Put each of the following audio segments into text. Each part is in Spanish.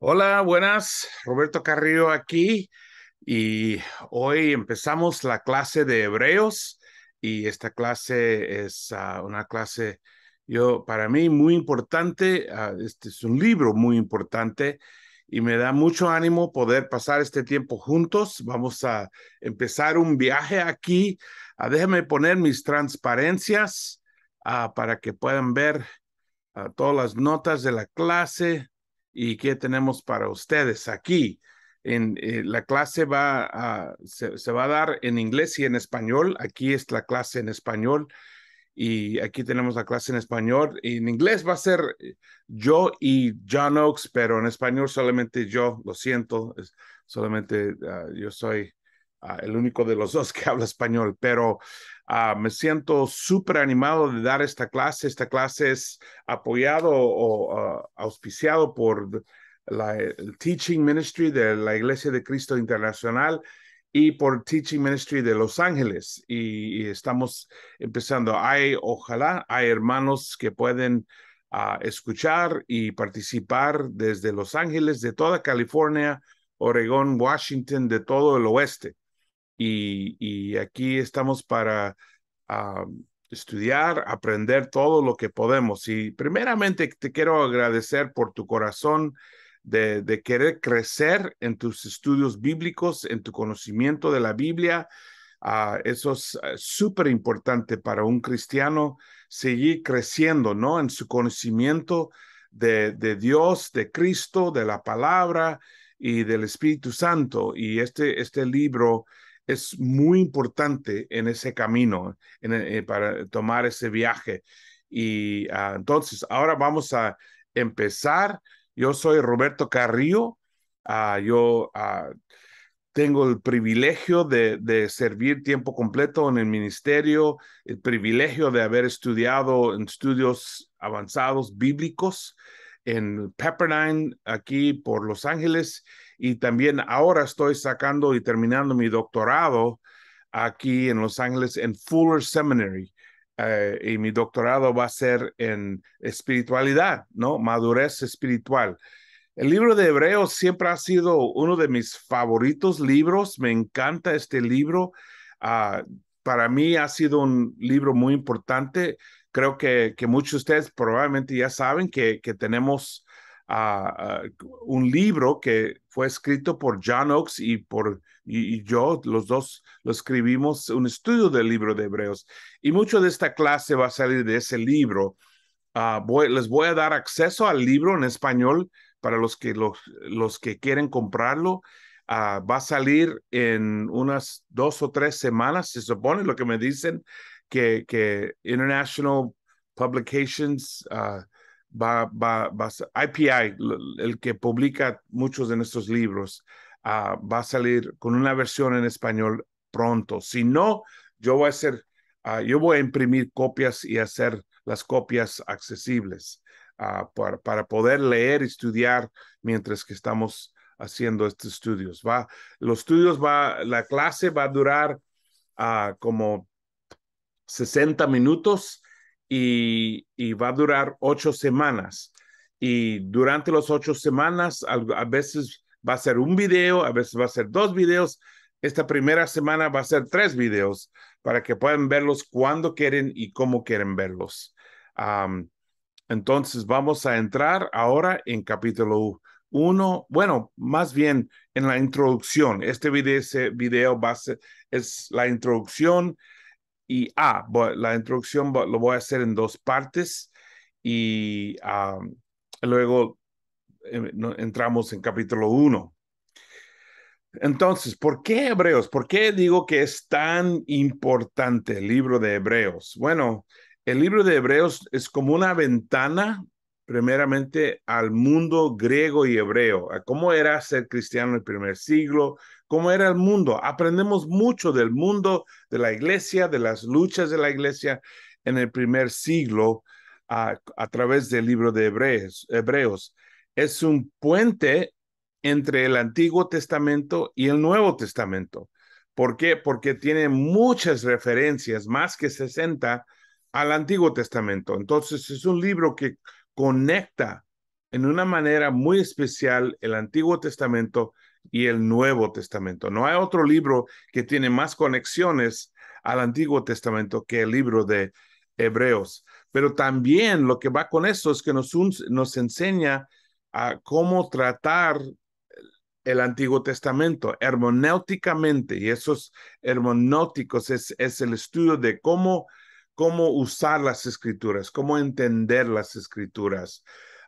Hola, buenas. Roberto Carrillo aquí y hoy empezamos la clase de Hebreos y esta clase es una clase, para mí muy importante. Este es un libro muy importante y me da mucho ánimo poder pasar este tiempo juntos. Vamos a empezar un viaje aquí. Déjame poner mis transparencias para que puedan ver todas las notas de la clase y qué tenemos para ustedes aquí. La clase se va a dar en inglés y en español. Aquí es la clase en español y aquí tenemos la clase en español. Y en inglés va a ser yo y John Oakes, pero en español solamente yo, lo siento, solamente yo soy el único de los dos que habla español, pero me siento súper animado de dar esta clase. Esta clase es apoyado o auspiciado por el Teaching Ministry de la Iglesia de Cristo Internacional y por Teaching Ministry de Los Ángeles. Y estamos empezando. Ojalá hay hermanos que pueden escuchar y participar desde Los Ángeles, de toda California, Oregón, Washington, de todo el oeste. Y aquí estamos para estudiar, aprender todo lo que podemos. Y primeramente te quiero agradecer por tu corazón de querer crecer en tus estudios bíblicos, en tu conocimiento de la Biblia. Eso es súper importante para un cristiano, seguir creciendo, ¿no? En su conocimiento de Dios, de Cristo, de la palabra y del Espíritu Santo. Y este libro es muy importante en ese camino, para tomar ese viaje. Y entonces, ahora vamos a empezar. Yo soy Roberto Carrillo. Yo tengo el privilegio de servir tiempo completo en el ministerio, el privilegio de haber estudiado en estudios avanzados bíblicos en Pepperdine, aquí por Los Ángeles, y también ahora estoy sacando y terminando mi doctorado aquí en Los Ángeles en Fuller Seminary. Y mi doctorado va a ser en espiritualidad, ¿no? Madurez espiritual. El libro de Hebreos siempre ha sido uno de mis favoritos libros. Me encanta este libro. Uh, para mí ha sido un libro muy importante. Creo que muchos de ustedes probablemente ya saben que tenemos un libro que fue escrito por John Oakes y yo, los dos lo escribimos, un estudio del libro de Hebreos. Y mucho de esta clase va a salir de ese libro. Les voy a dar acceso al libro en español para los que quieren comprarlo. Va a salir en unas 2 o 3 semanas, se supone lo que me dicen, que International Publications, IPI, el que publica muchos de nuestros libros, va a salir con una versión en español pronto. Si no, yo voy a imprimir copias y hacer las copias accesibles para poder leer y estudiar mientras que estamos haciendo estos estudios. La clase va a durar como 60 minutos y va a durar 8 semanas. Y durante las 8 semanas, a veces va a ser un video, a veces va a ser 2 videos. Esta primera semana va a ser 3 videos para que puedan verlos cuando quieren y cómo quieren verlos. Um, entonces vamos a entrar ahora en capítulo 1. Bueno, más bien en la introducción. Ese video es la introducción y la introducción lo voy a hacer en 2 partes y luego entramos en capítulo 1. Entonces, ¿por qué Hebreos? ¿Por qué digo que es tan importante el libro de Hebreos? Bueno, el libro de Hebreos es como una ventana, primeramente, al mundo griego y hebreo, a cómo era ser cristiano en el primer siglo, cómo era el mundo. Aprendemos mucho del mundo de la iglesia, de las luchas de la iglesia en el primer siglo a través del libro de Hebreos. Es un puente entre el Antiguo Testamento y el Nuevo Testamento. ¿Por qué? Porque tiene muchas referencias, más que 60, al Antiguo Testamento. Entonces es un libro que conecta en una manera muy especial el Antiguo Testamento y el Nuevo Testamento. No hay otro libro que tiene más conexiones al Antiguo Testamento que el libro de Hebreos. Pero también lo que va con eso es que nos enseña a cómo tratar el Antiguo Testamento hermenéuticamente, y esos hermenéuticos es el estudio de cómo usar las escrituras, cómo entender las escrituras.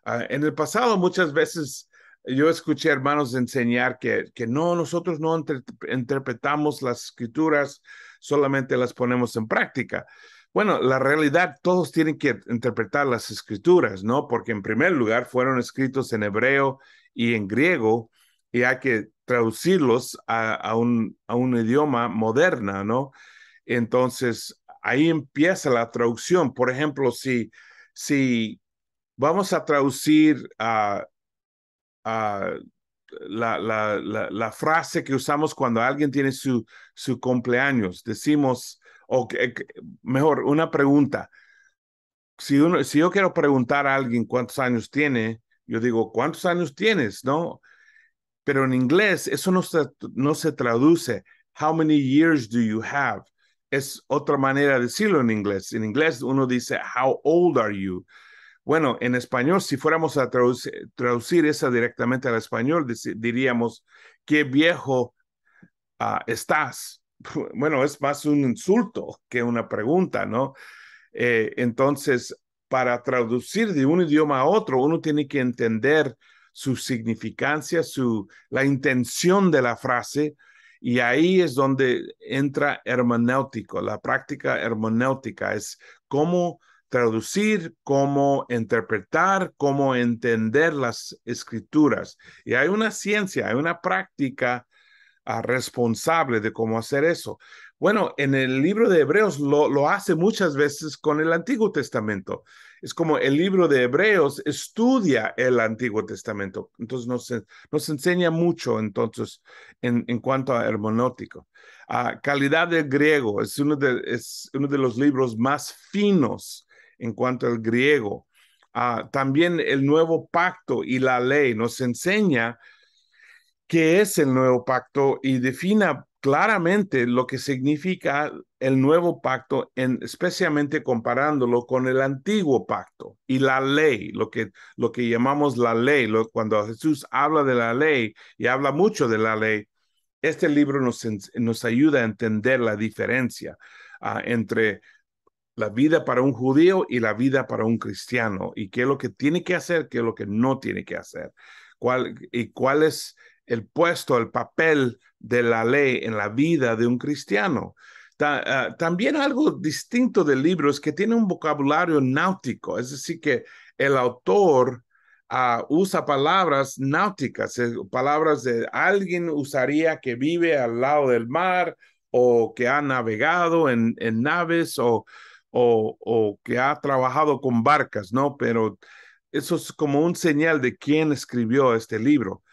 En el pasado muchas veces yo escuché hermanos enseñar que no, nosotros no interpretamos las escrituras, solamente las ponemos en práctica. Bueno, la realidad, todos tienen que interpretar las escrituras, ¿no? Porque en primer lugar fueron escritos en hebreo y en griego, y hay que traducirlos a un idioma moderna, ¿no? Entonces, ahí empieza la traducción. Por ejemplo, si vamos a traducir a la frase que usamos cuando alguien tiene su cumpleaños, decimos, o mejor, una pregunta. Si yo quiero preguntar a alguien cuántos años tiene, yo digo, ¿cuántos años tienes? ¿No? Pero en inglés eso no se traduce. How many years do you have? Es otra manera de decirlo en inglés. En inglés uno dice, how old are you? Bueno, en español, si fuéramos a traducir esa directamente al español, diríamos, ¿qué viejo estás? Bueno, es más un insulto que una pregunta, ¿no? Entonces, para traducir de un idioma a otro, uno tiene que entender su significancia, la intención de la frase, y ahí es donde entra hermenéutico. La práctica hermenéutica es cómo traducir, cómo interpretar, cómo entender las escrituras. Y hay una ciencia, hay una práctica responsable de cómo hacer eso. Bueno, en el libro de Hebreos lo hace muchas veces con el Antiguo Testamento. Es como el libro de Hebreos estudia el Antiguo Testamento. Entonces nos enseña mucho entonces en cuanto a hermenéutico. Calidad del griego es uno de los libros más finos en cuanto al griego. También el nuevo pacto y la ley nos enseña qué es el nuevo pacto y defina claramente lo que significa el nuevo pacto, especialmente comparándolo con el antiguo pacto y la ley, lo que llamamos la ley. Cuando Jesús habla de la ley y habla mucho de la ley, este libro nos ayuda a entender la diferencia entre la vida para un judío y la vida para un cristiano, y qué es lo que tiene que hacer, qué es lo que no tiene que hacer, cuál es el puesto, el papel de la ley en la vida de un cristiano. También algo distinto del libro es que tiene un vocabulario náutico, es decir, que el autor usa palabras náuticas, palabras de alguien usaría que vive al lado del mar o que ha navegado en naves o que ha trabajado con barcas, ¿no? Pero eso es como un señal de quién escribió este libro.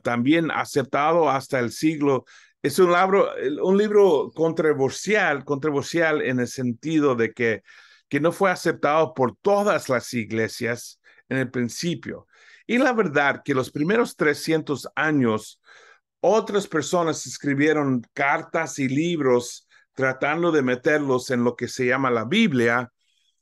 También aceptado hasta el siglo. Es un libro controversial en el sentido de que no fue aceptado por todas las iglesias en el principio. Y la verdad que los primeros 300 años otras personas escribieron cartas y libros tratando de meterlos en lo que se llama la Biblia,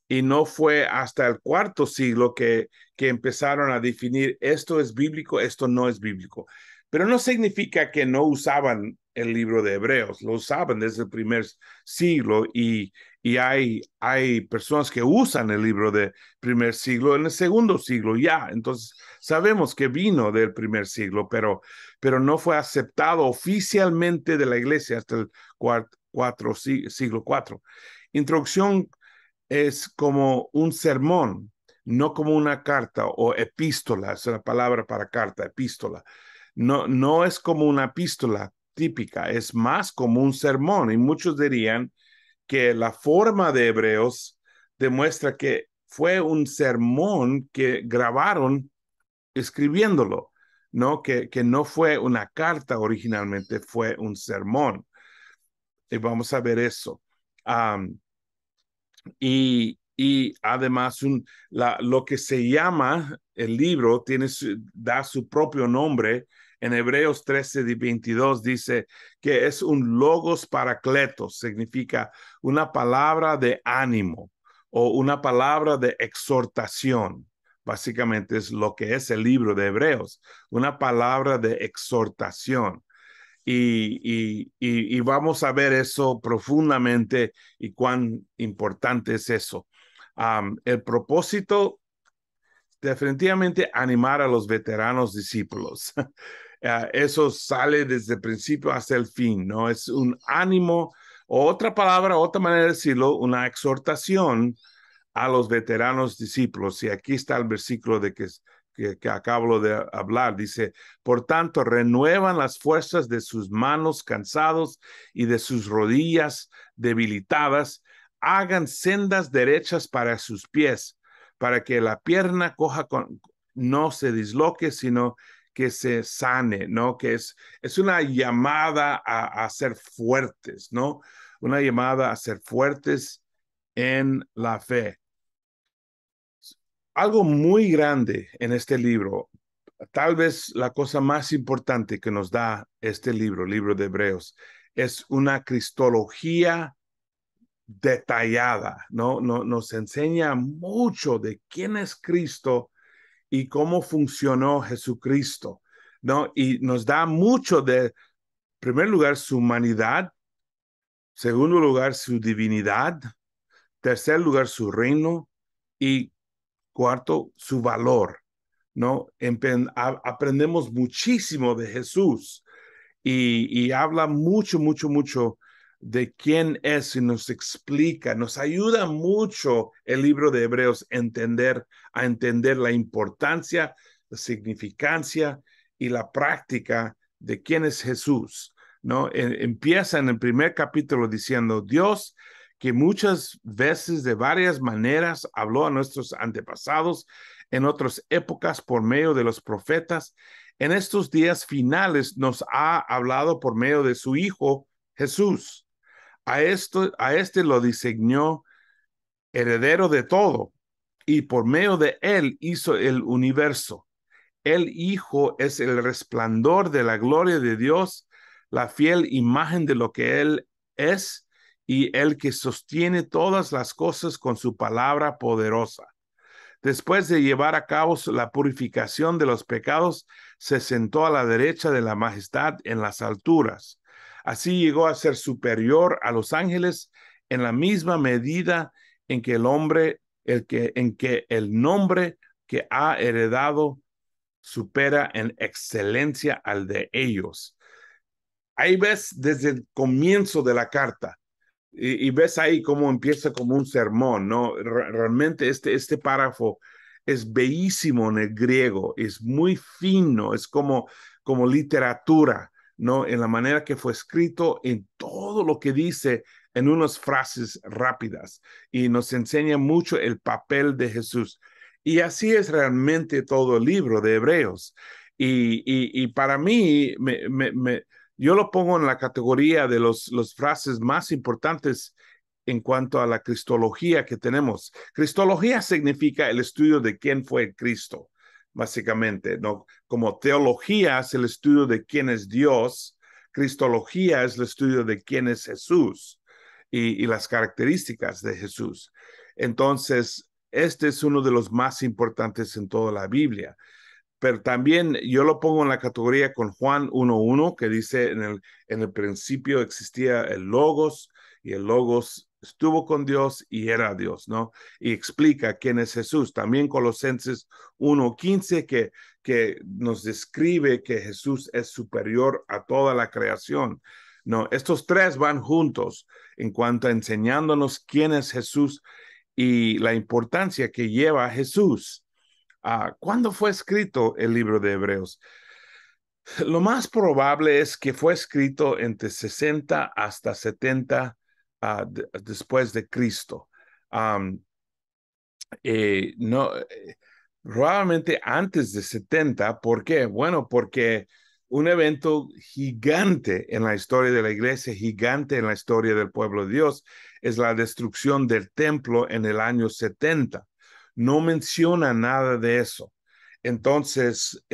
y no fue hasta el cuarto siglo que empezaron a definir esto es bíblico, esto no es bíblico. Pero no significa que no usaban el libro de Hebreos, lo usaban desde el primer siglo, y hay personas que usan el libro de primer siglo en el segundo siglo ya. Entonces sabemos que vino del primer siglo, pero no fue aceptado oficialmente de la iglesia hasta el siglo IV. Introducción es como un sermón, no como una carta o epístola, es la palabra para carta, epístola. No, no es como una epístola típica, es más como un sermón, y muchos dirían que la forma de Hebreos demuestra que fue un sermón que grabaron escribiéndolo, ¿no? Que no fue una carta originalmente, fue un sermón. Y vamos a ver eso. Y y además lo que se llama el libro da su propio nombre. En Hebreos 13:22 dice que es un logos paracletos, significa una palabra de ánimo o una palabra de exhortación. Básicamente es lo que es el libro de Hebreos, una palabra de exhortación. Y vamos a ver eso profundamente y cuán importante es eso. El propósito, definitivamente, animar a los veteranos discípulos. Eso sale desde el principio hasta el fin, ¿no? Es un ánimo, o otra palabra, otra manera de decirlo, una exhortación a los veteranos discípulos. Y aquí está el versículo que acabo de hablar. Dice, por tanto, renuevan las fuerzas de sus manos cansados y de sus rodillas debilitadas. Hagan sendas derechas para sus pies, para que la pierna coja no se disloque, sino que se sane, ¿no? Que es una llamada a ser fuertes, ¿no? Una llamada a ser fuertes en la fe. Algo muy grande en este libro, tal vez la cosa más importante que nos da este libro de Hebreos, es una cristología detallada, ¿no? Nos enseña mucho de quién es Cristo y cómo funcionó Jesucristo, ¿no? Y nos da mucho de, en primer lugar, su humanidad, segundo lugar, su divinidad, tercer lugar, su reino y cuarto, su valor, ¿no? Aprendemos muchísimo de Jesús y habla mucho de quién es y nos explica, nos ayuda mucho el libro de Hebreos a entender la importancia, la significancia y la práctica de quién es Jesús, ¿no? Empieza en el primer capítulo diciendo, Dios, que muchas veces de varias maneras habló a nuestros antepasados en otras épocas por medio de los profetas, en estos días finales nos ha hablado por medio de su Hijo Jesús. A este lo diseñó heredero de todo y por medio de él hizo el universo. El Hijo es el resplandor de la gloria de Dios, la fiel imagen de lo que Él es y el que sostiene todas las cosas con su palabra poderosa. Después de llevar a cabo la purificación de los pecados, se sentó a la derecha de la majestad en las alturas. Así llegó a ser superior a los ángeles en la misma medida en que en que el nombre que ha heredado supera en excelencia al de ellos. Ahí ves desde el comienzo de la carta y ves ahí cómo empieza como un sermón, ¿no? Realmente este párrafo es bellísimo en el griego, es muy fino, es como literatura, ¿no? En la manera que fue escrito, en todo lo que dice en unas frases rápidas y nos enseña mucho el papel de Jesús. Y así es realmente todo el libro de Hebreos. Y para mí, yo lo pongo en la categoría de los frases más importantes en cuanto a la cristología que tenemos. Cristología significa el estudio de quién fue Cristo, básicamente, ¿no? Como teología es el estudio de quién es Dios, cristología es el estudio de quién es Jesús y las características de Jesús. Entonces, este es uno de los más importantes en toda la Biblia. Pero también yo lo pongo en la categoría con Juan 1:1, que dice, en el principio existía el Logos, y el Logos estuvo con Dios y era Dios, ¿no? Y explica quién es Jesús. También Colosenses 1:15, que nos describe que Jesús es superior a toda la creación. No, estos tres van juntos en cuanto a enseñándonos quién es Jesús y la importancia que lleva a Jesús. ¿Cuándo fue escrito el libro de Hebreos? Lo más probable es que fue escrito entre 60 hasta 70 después de Cristo. Um, no, probablemente antes de 70. ¿Por qué? Bueno, porque un evento gigante en la historia de la iglesia, gigante en la historia del pueblo de Dios, es la destrucción del templo en el año 70. No menciona nada de eso. Entonces,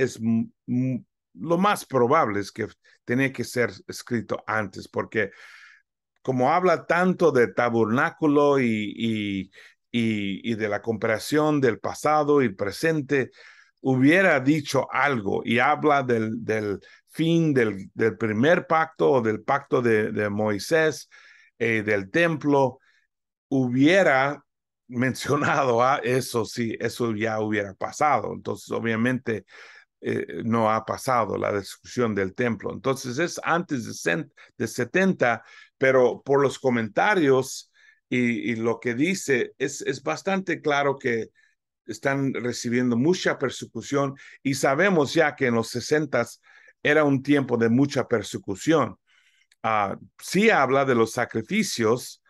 lo más probable es que tenía que ser escrito antes, porque como habla tanto del tabernáculo y de la comparación del pasado y el presente, hubiera dicho algo y habla del fin del primer pacto o del pacto de Moisés, del templo, hubiera mencionado a eso si eso ya hubiera pasado. Entonces, obviamente, no ha pasado la destrucción del templo. Entonces es antes de 70, pero por los comentarios y lo que dice, es bastante claro que están recibiendo mucha persecución y sabemos ya que en los 60 era un tiempo de mucha persecución. Sí habla de los sacrificios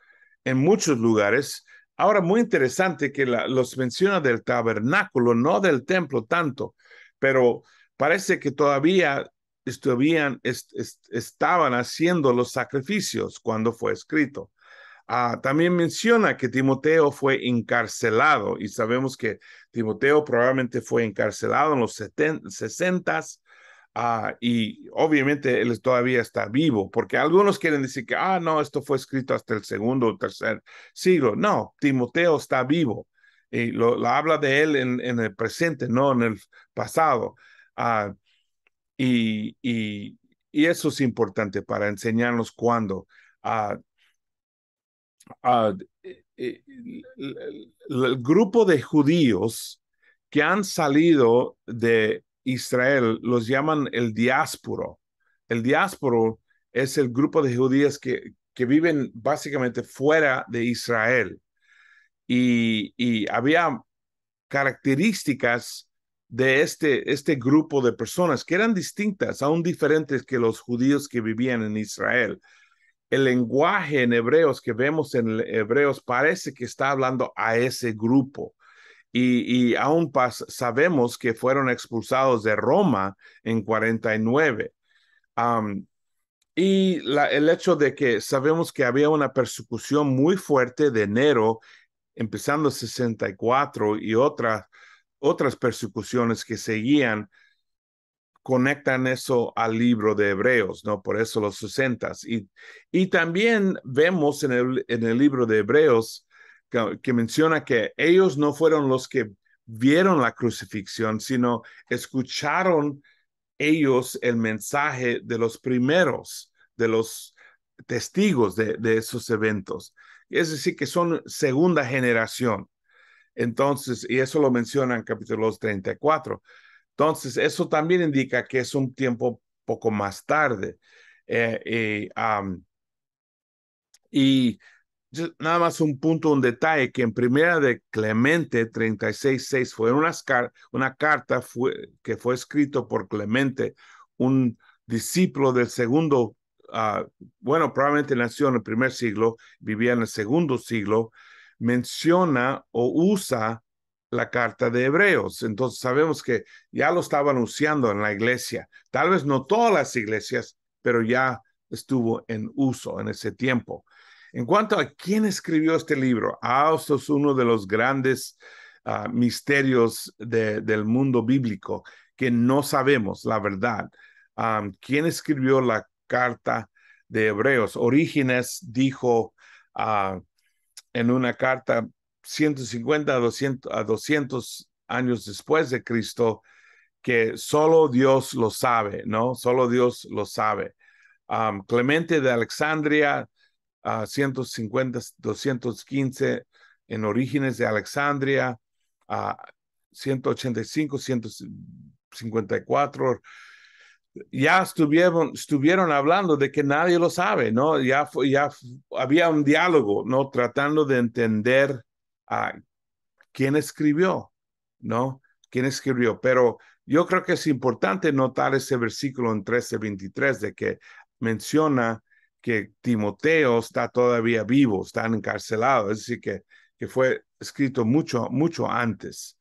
en muchos lugares. Ahora, muy interesante que los menciona del tabernáculo, no del templo tanto, pero parece que todavía estaban haciendo los sacrificios cuando fue escrito. También menciona que Timoteo fue encarcelado y sabemos que Timoteo probablemente fue encarcelado en los 60 y obviamente él todavía está vivo, porque algunos quieren decir que, no, esto fue escrito hasta el segundo o tercer siglo. No, Timoteo está vivo y lo habla de él en el presente, no en el pasado. Ah, y, y, y eso es importante para enseñarnos cuándo. Ah, ah, el grupo de judíos que han salido de Israel los llaman el diásporo. El diásporo es el grupo de judíos que viven básicamente fuera de Israel. Y había características de este grupo de personas que eran distintas, aún diferentes que los judíos que vivían en Israel. El lenguaje en hebreos que vemos en hebreos parece que está hablando a ese grupo. Y aún sabemos que fueron expulsados de Roma en 49. El hecho de que sabemos que había una persecución muy fuerte de enero, empezando 64 y otras persecuciones que seguían, conectan eso al libro de Hebreos, ¿no? Por eso los 60. Y también vemos en el libro de Hebreos que menciona que ellos no fueron los que vieron la crucifixión, sino escucharon ellos el mensaje de los primeros, de los testigos de esos eventos. Es decir, que son segunda generación. Entonces, y eso lo menciona en capítulo 34. Entonces, eso también indica que es un tiempo poco más tarde. Y nada más un punto, un detalle, que en primera de Clemente 36:6 fue una carta que fue escrito por Clemente, un discípulo del segundo, bueno, probablemente nació en el primer siglo, vivía en el segundo siglo, menciona o usa la carta de Hebreos. Entonces sabemos que ya lo estaban usando en la iglesia. Tal vez no todas las iglesias, pero ya estuvo en uso en ese tiempo. En cuanto a quién escribió este libro, esto es uno de los grandes misterios del mundo bíblico que no sabemos la verdad. ¿Quién escribió la carta de Hebreos? Orígenes dijo en una carta 150 a 200 años después de Cristo que solo Dios lo sabe, ¿no? Solo Dios lo sabe. Clemente de Alexandria 150, 215 en Orígenes de Alexandria, 185, 154. Ya estuvieron hablando de que nadie lo sabe, ¿no? Ya había un diálogo, ¿no? Tratando de entender quién escribió, ¿no? ¿Quién escribió? Pero yo creo que es importante notar ese versículo en 13:23 de que menciona que Timoteo está todavía vivo, está encarcelado, es decir, que fue escrito mucho, mucho antes.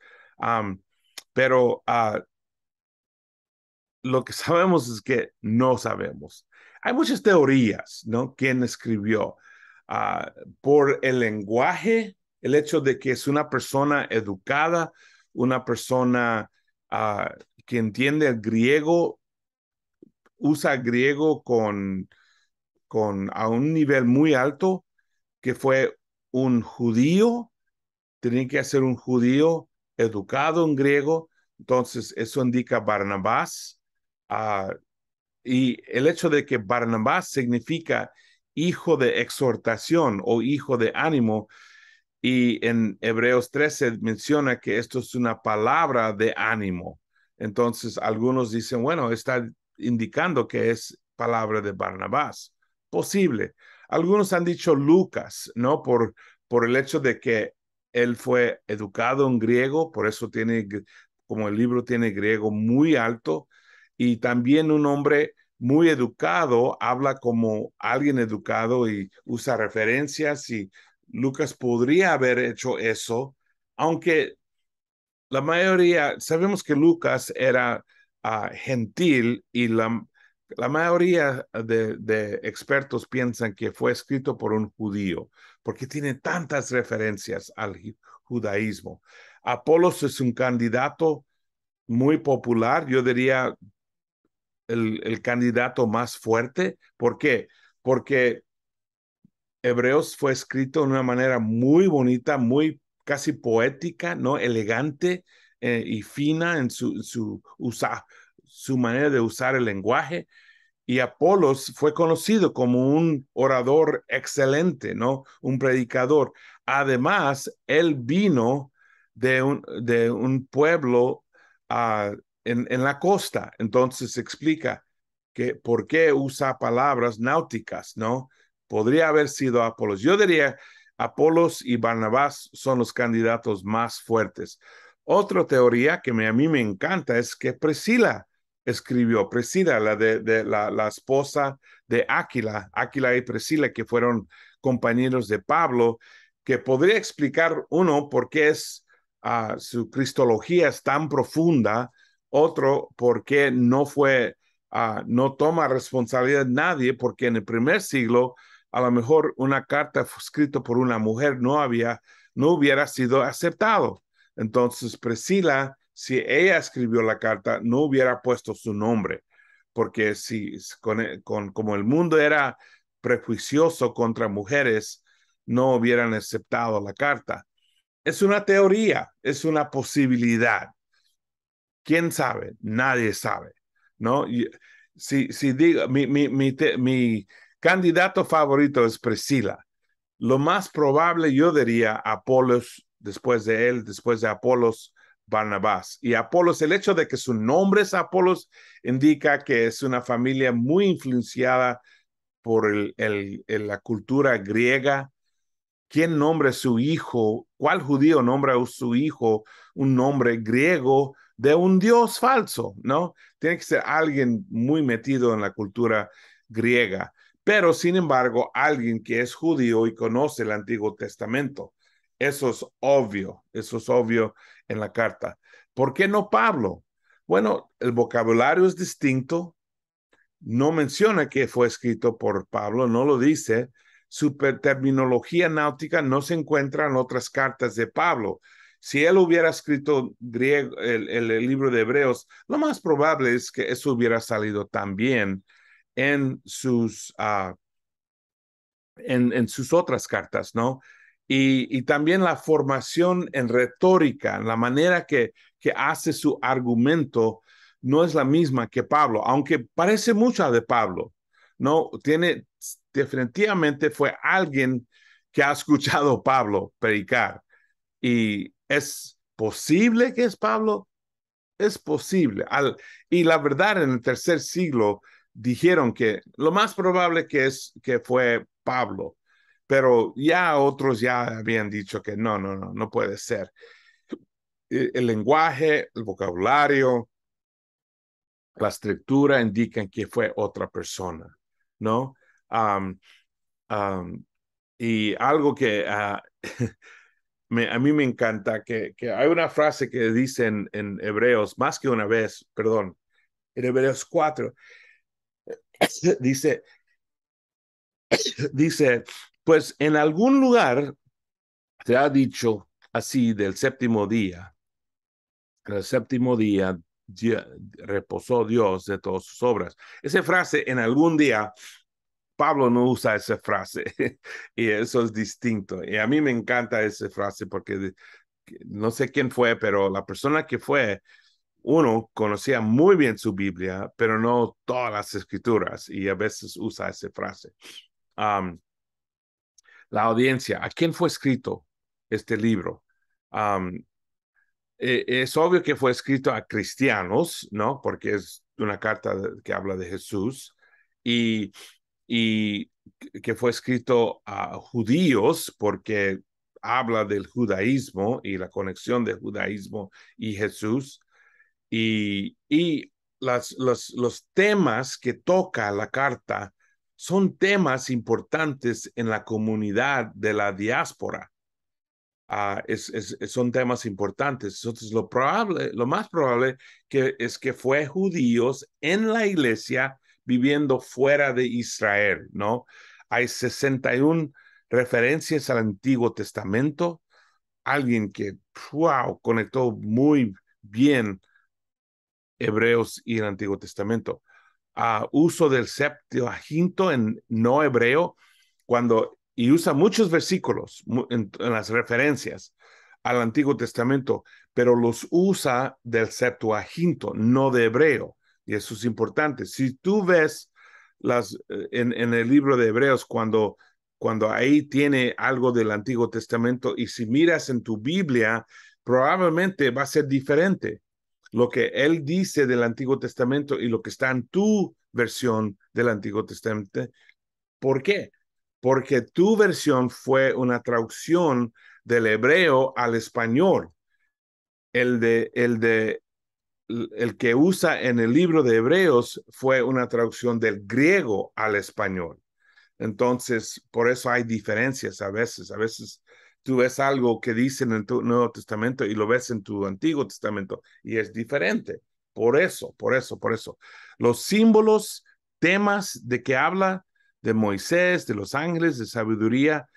Pero lo que sabemos es que no sabemos. Hay muchas teorías, ¿no? ¿Quién escribió? por el lenguaje, el hecho de que es una persona educada, una persona que entiende el griego, usa griego a un nivel muy alto, que fue un judío, tenía que ser un judío educado en griego, entonces eso indica Barnabás. Y el hecho de que Barnabás significa hijo de exhortación o hijo de ánimo, y en Hebreos 13 menciona que esto es una palabra de ánimo. Entonces, algunos dicen, bueno, está indicando que es palabra de Barnabás. Posible. Algunos han dicho Lucas, ¿no? Por el hecho de que él fue educado en griego, por eso tiene, como el libro tiene griego muy alto, y también un hombre muy educado, habla como alguien educado y usa referencias, y Lucas podría haber hecho eso, aunque la mayoría, sabemos que Lucas era gentil, y la mayoría de expertos piensan que fue escrito por un judío, porque tiene tantas referencias al judaísmo. Apolos es un candidato muy popular, yo diría el candidato más fuerte. ¿Por qué? Porque Hebreos fue escrito de una manera muy bonita, muy casi poética, ¿no? Elegante y fina en su manera de usar el lenguaje. Y Apolos fue conocido como un orador excelente, ¿no? Un predicador. Además, él vino de un pueblo en la costa. Entonces explica que por qué usa palabras náuticas, ¿no? Podría haber sido Apolos. Yo diría Apolos y Barnabás son los candidatos más fuertes. Otra teoría que a mí me encanta es que Priscila escribió, Priscila, la esposa de Áquila y Priscila, que fueron compañeros de Pablo, que podría explicar, uno, por qué su cristología es tan profunda; otro, por qué no toma responsabilidad nadie, porque en el primer siglo a lo mejor una carta escrita por una mujer no hubiera sido aceptado. Entonces, Priscila, si ella escribió la carta, no hubiera puesto su nombre, porque como el mundo era prejuicioso contra mujeres, no hubieran aceptado la carta. Es una teoría, es una posibilidad. ¿Quién sabe? Nadie sabe, ¿no? Si digo, mi candidato favorito es Priscila. Lo más probable, yo diría Apolos, después de él, después de Apolos, Barnabás. Y Apolos, el hecho de que su nombre es Apolos, indica que es una familia muy influenciada por la cultura griega. ¿Quién nombra a su hijo? ¿Cuál judío nombra a su hijo un nombre griego de un dios falso? ¿No? Tiene que ser alguien muy metido en la cultura griega, pero sin embargo, alguien que es judío y conoce el Antiguo Testamento. Eso es obvio en la carta. ¿Por qué no Pablo? Bueno, el vocabulario es distinto, no menciona que fue escrito por Pablo, no lo dice. Su terminología náutica no se encuentra en otras cartas de Pablo. Si él hubiera escrito griego, el libro de Hebreos, lo más probable es que eso hubiera salido también en en sus otras cartas, ¿no? Y también la formación en retórica, la manera que hace su argumento, no es la misma que Pablo, aunque parece mucho de Pablo, ¿no? Definitivamente fue alguien que ha escuchado a Pablo predicar. Y es posible que es Pablo, es posible. Y la verdad, en el tercer siglo dijeron que lo más probable que fue Pablo, pero ya otros ya habían dicho que no puede ser. El lenguaje, el vocabulario, la estructura indican que fue otra persona, ¿no? Um, um, y algo que a mí me encanta, que hay una frase que dicen en Hebreos, más que una vez, perdón, en Hebreos 4, dice, dice, Pues en algún lugar se ha dicho así del séptimo día. El séptimo día reposó Dios de todas sus obras. Esa frase, en algún día, Pablo no usa esa frase y eso es distinto. Y a mí me encanta esa frase porque no sé quién fue, pero la persona que fue, uno conocía muy bien su Biblia, pero no todas las escrituras y a veces usa esa frase. Um, la audiencia, ¿a quién fue escrito este libro? Um, es obvio que fue escrito a cristianos, ¿no? Porque es una carta que habla de Jesús y, y que fue escrito a judíos porque habla del judaísmo y la conexión del judaísmo y Jesús y los temas que toca la carta son temas importantes en la comunidad de la diáspora. Son temas importantes. Entonces, lo más probable es que fue judíos en la iglesia viviendo fuera de Israel, ¿no? Hay 61 referencias al Antiguo Testamento. Alguien que, wow, conectó muy bien Hebreos y el Antiguo Testamento. Uso del Septuaginto en no hebreo, y usa muchos versículos en las referencias al Antiguo Testamento, pero los usa del Septuaginto, no de hebreo. Y eso es importante. Si tú ves en el libro de Hebreos, cuando ahí tiene algo del Antiguo Testamento, y si miras en tu Biblia, probablemente va a ser diferente lo que él dice del Antiguo Testamento y lo que está en tu versión del Antiguo Testamento. ¿Por qué? Porque tu versión fue una traducción del hebreo al español. El que usa en el libro de Hebreos fue una traducción del griego al español. Entonces, por eso hay diferencias a veces. A veces tú ves algo que dice en tu Nuevo Testamento y lo ves en tu Antiguo Testamento y es diferente. Por eso. Los símbolos, temas de que habla de Moisés, de los ángeles, de sabiduría,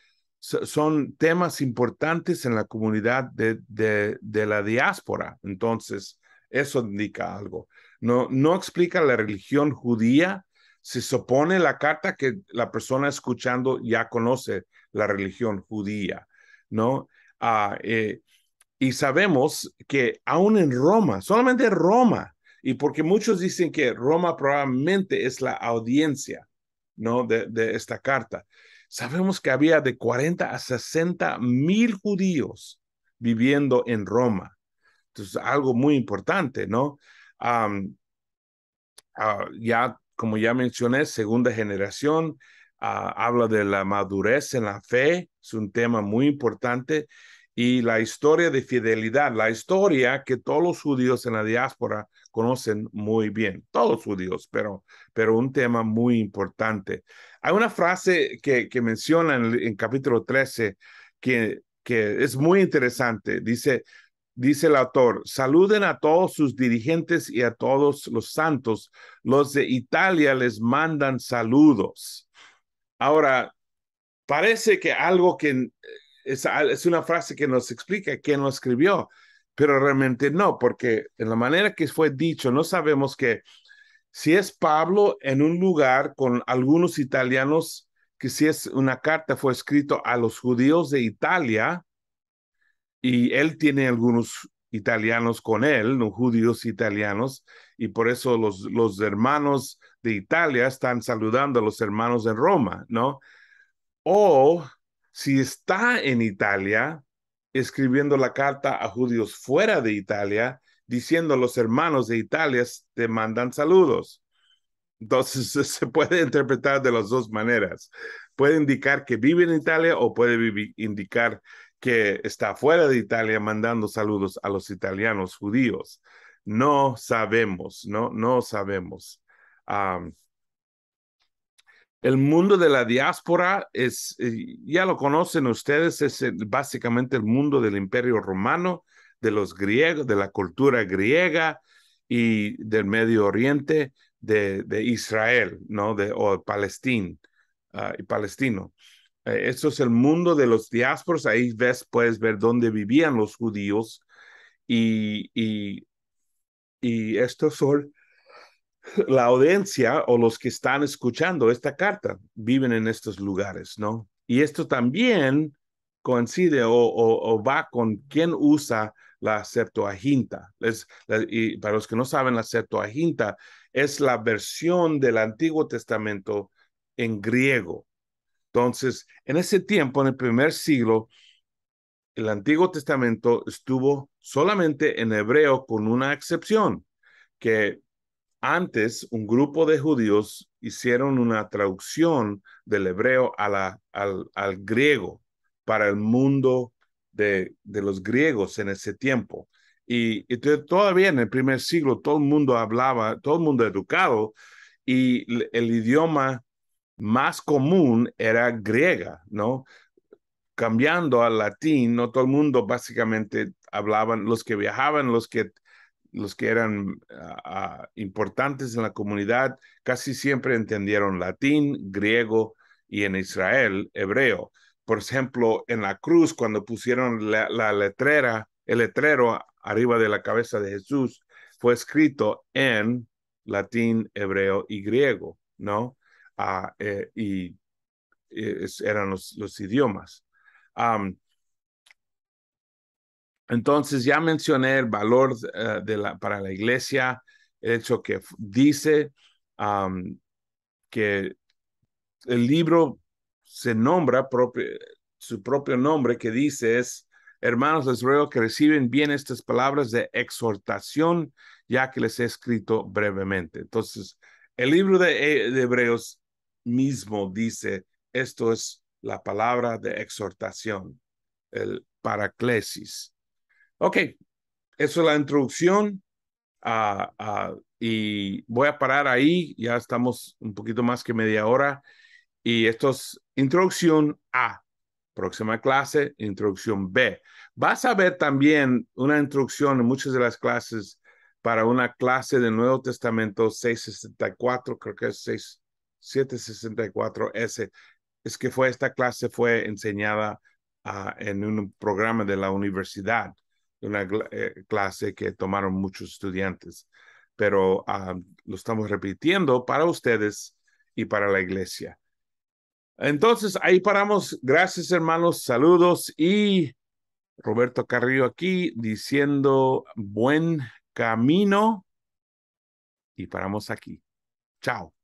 son temas importantes en la comunidad de la diáspora. Entonces, eso indica algo. No explica la religión judía. Se supone la carta que la persona escuchando ya conoce la religión judía, ¿no? Ah, eh, y sabemos que aún en Roma, solamente Roma, y porque muchos dicen que Roma probablemente es la audiencia, ¿no? De esta carta. Sabemos que había de 40 a 60 mil judíos viviendo en Roma. Entonces, algo muy importante, ¿no? Um, ya, como ya mencioné, segunda generación, habla de la madurez en la fe, es un tema muy importante, y la historia de fidelidad, la historia que todos los judíos en la diáspora conocen muy bien, todos judíos, pero un tema muy importante. Hay una frase que menciona en capítulo 13 que es muy interesante, dice el autor, saluden a todos sus dirigentes y a todos los santos. Los de Italia les mandan saludos. Ahora, parece que algo que es una frase que nos explica quién lo escribió, pero realmente no, porque en la manera que fue dicho, no sabemos que si es Pablo en un lugar con algunos italianos, que si es una carta fue escrito a los judíos de Italia, y él tiene algunos italianos con él, no judíos italianos, y por eso los hermanos de Italia están saludando a los hermanos de Roma, ¿no? O si está en Italia, escribiendo la carta a judíos fuera de Italia, diciendo los hermanos de Italia te mandan saludos. Entonces se puede interpretar de las dos maneras. Puede indicar que vive en Italia o puede indicar que está fuera de Italia mandando saludos a los italianos judíos. No sabemos, no sabemos. Um, el mundo de la diáspora ya lo conocen ustedes, es básicamente el mundo del Imperio Romano, de los griegos, de la cultura griega y del Medio Oriente, de Israel, ¿no? O Palestina, y palestino. Esto es el mundo de los diásporas. Ahí puedes ver dónde vivían los judíos y, y, y estos son la audiencia o los que están escuchando esta carta, viven en estos lugares, ¿no? Y esto también coincide o va con quien usa la Septuaginta. Y para los que no saben, la Septuaginta es la versión del Antiguo Testamento en griego. Entonces, en ese tiempo, en el primer siglo, el Antiguo Testamento estuvo solamente en hebreo con una excepción, que antes un grupo de judíos hicieron una traducción del hebreo al griego para el mundo de los griegos en ese tiempo. Y todavía en el primer siglo todo el mundo hablaba, todo el mundo educado, y el idioma más común era griega, ¿no? Cambiando al latín, no todo el mundo básicamente hablaban, los que viajaban, los que eran importantes en la comunidad, casi siempre entendieron latín, griego y en Israel, hebreo. Por ejemplo, en la cruz, cuando pusieron el letrero arriba de la cabeza de Jesús, fue escrito en latín, hebreo y griego, ¿no? Y eran los idiomas. Um, entonces ya mencioné el valor para la iglesia, el hecho que dice que el libro se nombra, su propio nombre que dice es, hermanos, les ruego que reciben bien estas palabras de exhortación, ya que les he escrito brevemente. Entonces, el libro de Hebreos mismo dice, esto es la palabra de exhortación, el paraclesis. Ok, eso es la introducción y voy a parar ahí, ya estamos un poquito más que media hora y esto es introducción A, próxima clase, introducción B. Vas a ver también una introducción en muchas de las clases para una clase del Nuevo Testamento 664, creo que es 764S. Es que esta clase fue enseñada en un programa de la universidad, una clase que tomaron muchos estudiantes, pero lo estamos repitiendo para ustedes y para la iglesia. Entonces, ahí paramos. Gracias, hermanos. Saludos. Y Roberto Carrillo aquí diciendo buen camino. Y paramos aquí. Chao.